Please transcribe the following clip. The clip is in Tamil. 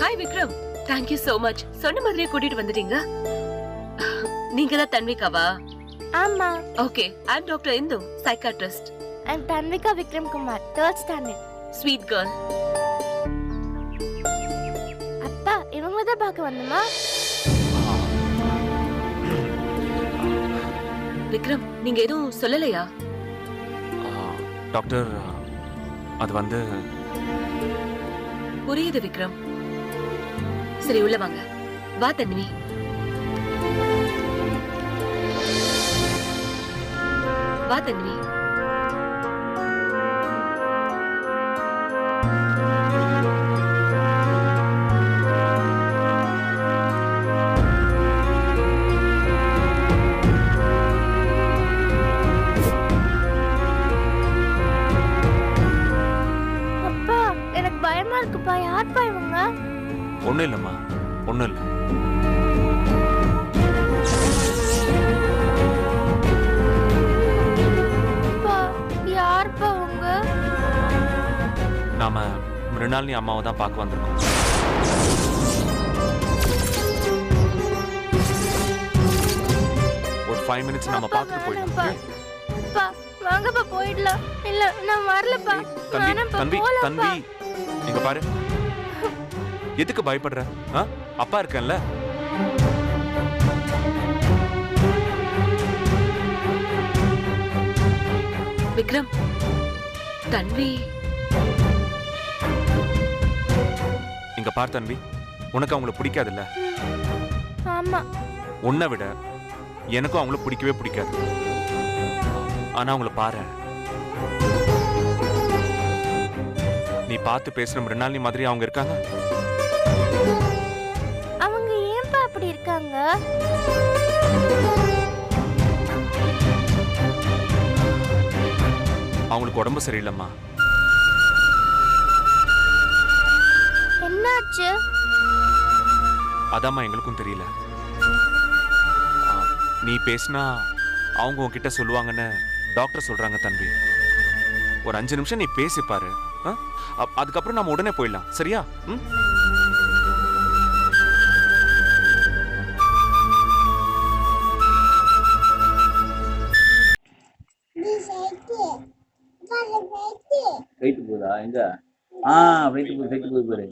Hi Vikram, thank you so much. சொன்ன மாதிரியே கூட்டிட்டு வந்துட்டீங்க. நீங்க தான் தன்விகாவா? ஆமா. Okay, I am doctor Indu, psychiatrist. I'm Tanvika Vikram Kumar, 3rd standard. Sweet girl. அப்பா, இவங்க தான் பார்க்க வந்தமா? விக்ரம், நீங்க எதுவும் சொல்லலையா? டாக்டர், அது வந்து புரியுது விக்ரம். சரி, உள்ள வாங்க. வா தன்வி. வா தன்வி. அப்பா, எனக்கு பயமா இருக்குப்பா. யார்ப்பா இவங்க? ஒன்றும் இல்லைம்மா, ஒன்றும் இல்லை. அப்பா, யார்ப்பா உங்க? நாம மிருணாலினி அம்மாவை தான் பார்க்க வந்திருக்கோம். ஒரு 5 மினிட்ஸ் நம்ம பார்த்துட்டு போயிடலாம். அப்பா, வாங்கப்பா போயிடலாம். இல்ல, நான் வரலப்பா. தம்பி, வேணாம்ப்பா, தம்பி, போலாம்ப்பா. தம்பி, இங்க பாரு. எதுக்கு பயப்படுற? அப்பா இருக்கேன்ல. விக்ரம், தன்வி. இங்க பார் தன்வி, உனக்கு அவங்கள பிடிக்காதுல்ல? ஆமா. உன்னை விட எனக்கும் அவங்கள பிடிக்கவே பிடிக்காது. ஆனா அவங்கள பாரு, நீ பார்த்து பேசுற மிருணாலினி மாதிரி அவங்க இருக்காங்க. அவங்க ஏன்பா அப்படி இருக்காங்க? அவங்களுக்கு உடம்பு சரியில்லைம்மா. என்னாச்சு? அதாம்மா எங்களுக்கும் தெரியல. நீ பேசினா அவங்க உன்கிட்ட சொல்லுவாங்கன்னு டாக்டர் சொல்றாங்க தம்பி. ஒரு 5 நிமிஷம் நீ பேசி பாரு. அதுக்கப்புறம் நம்ம உடனே போயிடலாம், சரியா? ஃப்ளைட்டு போகுதா? எங்க? ஃப்ளைட்டு போகுது பாரு.